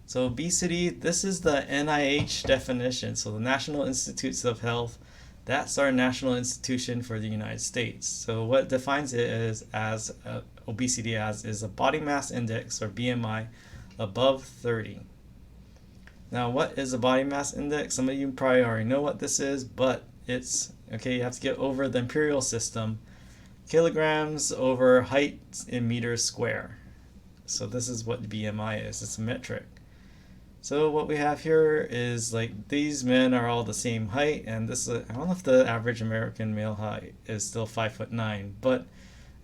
So obesity, this is the NIH definition. So the National Institutes of Health, that's our national institution for the United States. So what defines it is as obesity as is a body mass index or BMI above 30. Now, what is a body mass index? Some of you probably already know what this is, but it's okay. You have to get over the imperial system, kilograms over height in meters square. So this is what BMI is. It's a metric. So what we have here is like these men are all the same height, and this is, I don't know if the average American male height is still 5'9", but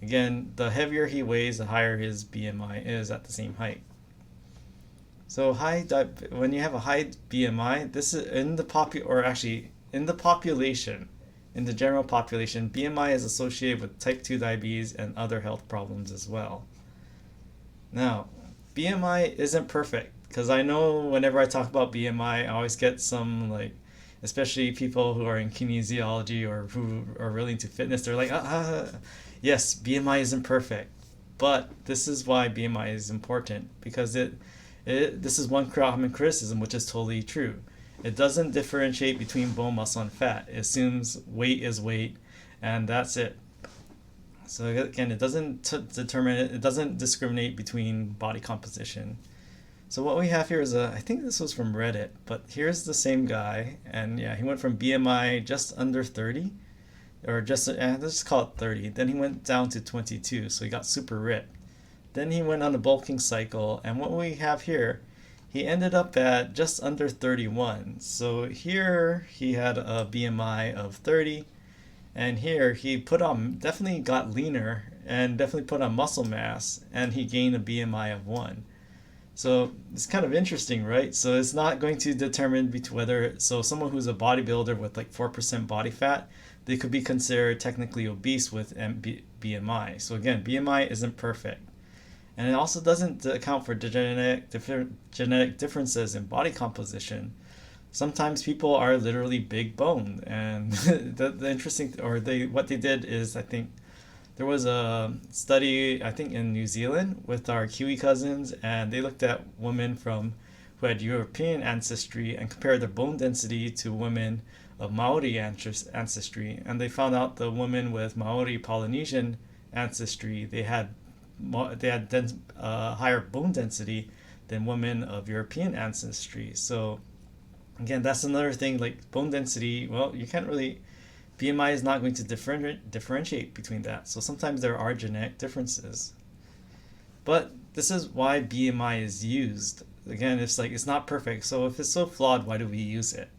again, the heavier he weighs, the higher his BMI is at the same height. So when you have a high BMI, this is in the in the population, in the general population, BMI is associated with type 2 diabetes and other health problems as well. Now, BMI isn't perfect because I know whenever I talk about BMI, I always get some like, especially people who are in kinesiology or who are really into fitness, they're like, yes, BMI isn't perfect, but this is why BMI is important because this is one common criticism, which is totally true. It doesn't differentiate between bone, muscle, and fat. It assumes weight is weight, and that's it. So again, it doesn't it doesn't discriminate between body composition. So what we have here is I think this was from Reddit, but here's the same guy, and yeah, he went from BMI just under 30, or let's just call it 30. Then he went down to 22, so he got super ripped. Then he went on a bulking cycle, and what we have here, he ended up at just under 31. So here he had a BMI of 30, and here he definitely got leaner and definitely put on muscle mass, and he gained a BMI of 1. So it's kind of interesting, right? So it's not going to determine whether, so someone who's a bodybuilder with like 4% body fat, they could be considered technically obese with BMI. So again, BMI isn't perfect. And it also doesn't account for genetic differences in body composition. Sometimes people are literally big boned, and the interesting, what they did is, I think there was a study, I think in New Zealand with our Kiwi cousins, and they looked at women who had European ancestry and compared their bone density to women of Maori ancestry, and they found out the women with Maori Polynesian ancestry, they had higher bone density than women of European ancestry. So again, that's another thing, like bone density, well, you can't really, BMI is not going to differentiate between that. So sometimes there are genetic differences. But this is why BMI is used. Again, it's not perfect. So if it's so flawed, why do we use it?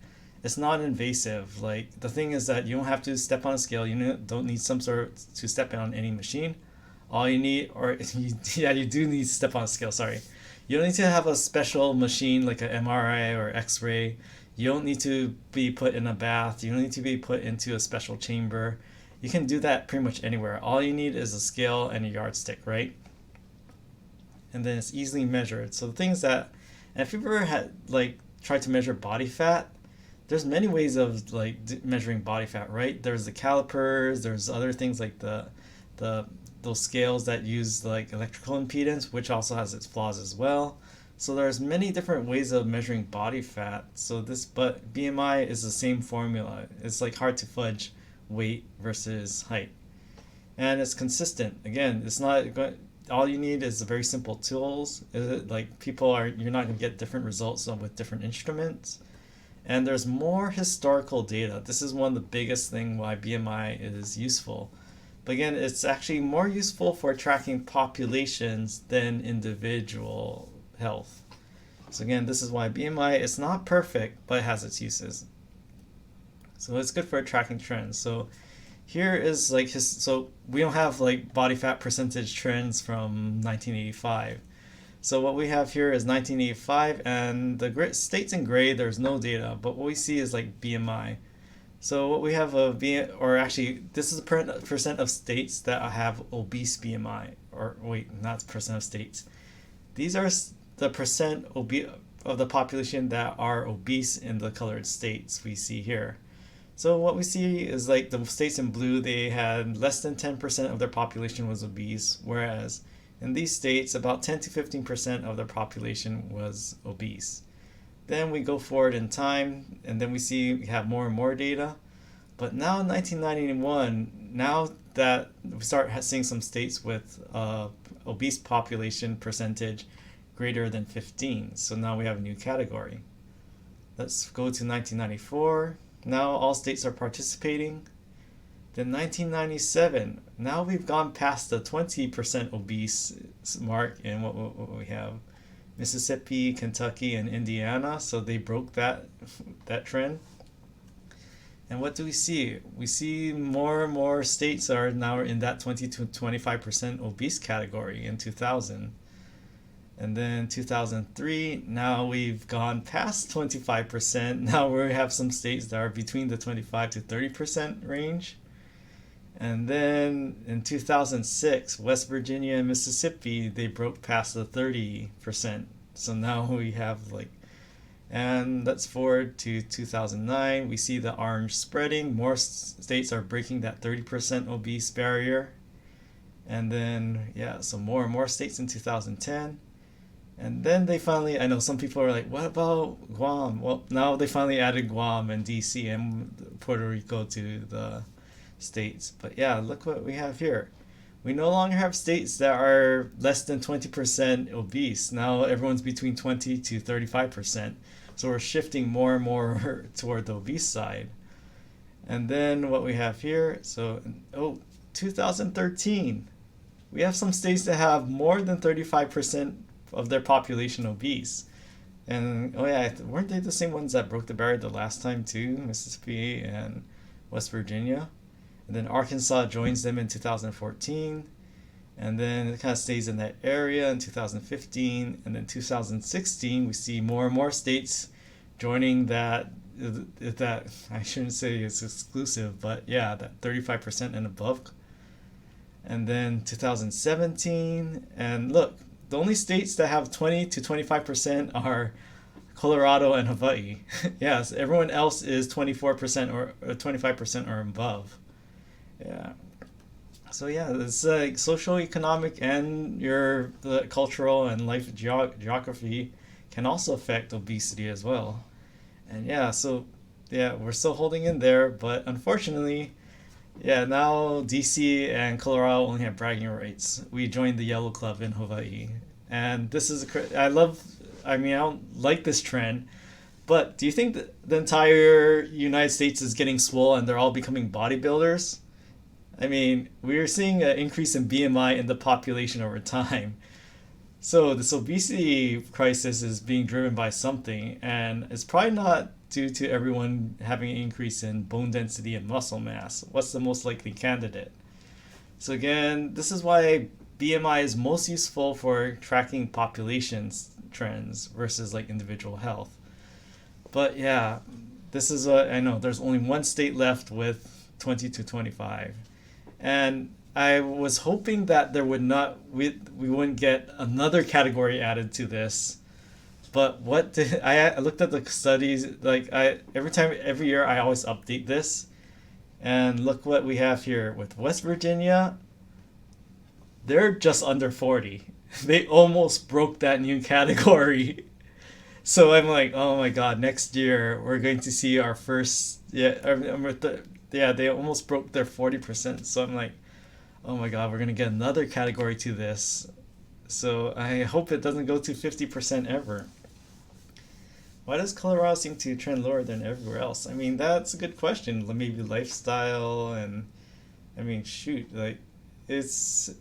It's not invasive. Like the thing is that you don't have to step on a scale. You don't need some sort to step on any machine. All you need, you do need to step on a scale, sorry. You don't need to have a special machine like an MRI or X-ray. You don't need to be put in a bath. You don't need to be put into a special chamber. You can do that pretty much anywhere. All you need is a scale and a yardstick, right? And then it's easily measured. So the things that, and if you've ever had tried to measure body fat, there's many ways of measuring body fat, right? There's the calipers. There's other things like the those scales that use like electrical impedance, which also has its flaws as well. So there's many different ways of measuring body fat. But BMI is the same formula. It's like hard to fudge weight versus height, and it's consistent. Again, it's not all you need is very simple tools. You're not going to get different results with different instruments. And there's more historical data. This is one of the biggest thing why BMI is useful. But again, it's actually more useful for tracking populations than individual health. So again, this is why BMI is not perfect, but it has its uses. So it's good for tracking trends. So here is so we don't have like body fat percentage trends from 1985. So what we have here is 1985, and the states in gray, there's no data, but what we see is like BMI. So what we have this is the percent of states that have obese BMI, or wait, not percent of states. These are the percent of the population that are obese in the colored states we see here. So what we see is the states in blue, they had less than 10% of their population was obese, whereas In these states, about 10 to 15% of their population was obese. Then we go forward in time, and then we have more and more data. But now in 1991, now that we start seeing some states with obese population percentage greater than 15. So now we have a new category. Let's go to 1994. Now all states are participating. Then 1997, now we've gone past the 20% obese mark in what we have. Mississippi, Kentucky, and Indiana, so they broke that trend. And what do we see? We see more and more states are now in that 20 to 25% obese category in 2000. And then 2003, now we've gone past 25%. Now we have some states that are between the 25 to 30% range. And then in 2006, West Virginia and Mississippi, they broke past the 30%. So now we have and let's forward to 2009. We see the orange spreading. More states are breaking that 30% obese barrier. And then, so more and more states in 2010. And then they finally, I know some people are like, what about Guam? Well, now they finally added Guam and DC and Puerto Rico to the states. But look what we have here. We no longer have states that are less than 20% obese. Now everyone's between 20 to 35%. So we're shifting more and more toward the obese side. And then what we have here, 2013, we have some states that have more than 35% of their population obese. And weren't they the same ones that broke the barrier the last time too? Mississippi and West Virginia. And then Arkansas joins them in 2014. And then it kind of stays in that area in 2015. And then 2016, we see more and more states joining that I shouldn't say it's exclusive, but that 35% and above. And then 2017, and look, the only states that have 20 to 25% are Colorado and Hawaii. Yes, everyone else is 24% or 25% or above. So it's like social, economic, and the cultural and life geography can also affect obesity as well. And we're still holding in there, but unfortunately, now DC and Colorado only have bragging rights. We joined the Yellow Club in Hawaii, and this is I don't like this trend. But do you think that the entire United States is getting swole and they're all becoming bodybuilders? I mean, we're seeing an increase in BMI in the population over time. So this obesity crisis is being driven by something, and it's probably not due to everyone having an increase in bone density and muscle mass. What's the most likely candidate? So again, this is why BMI is most useful for tracking populations trends versus individual health. But this is I know there's only one state left with 20 to 25. And I was hoping that we wouldn't get another category added to this. But I looked at the studies, every year I always update this. And look what we have here with West Virginia. They're just under 40. They almost broke that new category. So I'm like, oh my God, next year we're going to see our first, they almost broke their 40%. So I'm like, oh my God, we're going to get another category to this. So I hope it doesn't go to 50% ever. Why does Colorado seem to trend lower than everywhere else? I mean, that's a good question. Maybe lifestyle and, it's,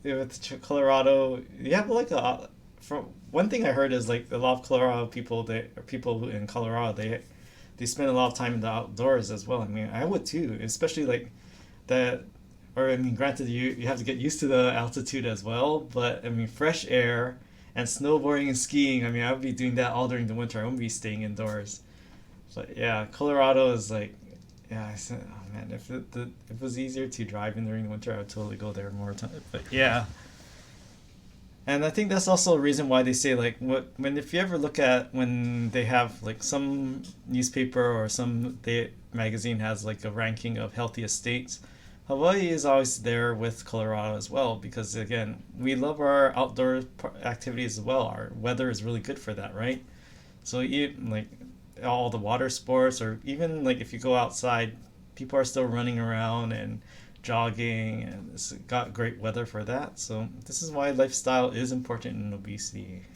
with Colorado, you have from one thing I heard is a lot of Colorado people in Colorado, they spend a lot of time in the outdoors as well. I mean, I would too, especially that. Or granted, you have to get used to the altitude as well. But fresh air and snowboarding and skiing. I would be doing that all during the winter. I wouldn't be staying indoors. But Colorado is I said, oh man, if it was easier to drive in during the winter, I would totally go there more time. But and I think that's also a reason why they say if you ever look at when they have some newspaper or some magazine has a ranking of healthiest states, Hawaii is always there with Colorado as well because again, we love our outdoor activities as well. Our weather is really good for that, right? So you like all the water sports, or even like if you go outside, people are still running around and jogging, and it's got great weather for that. So this is why lifestyle is important in obesity.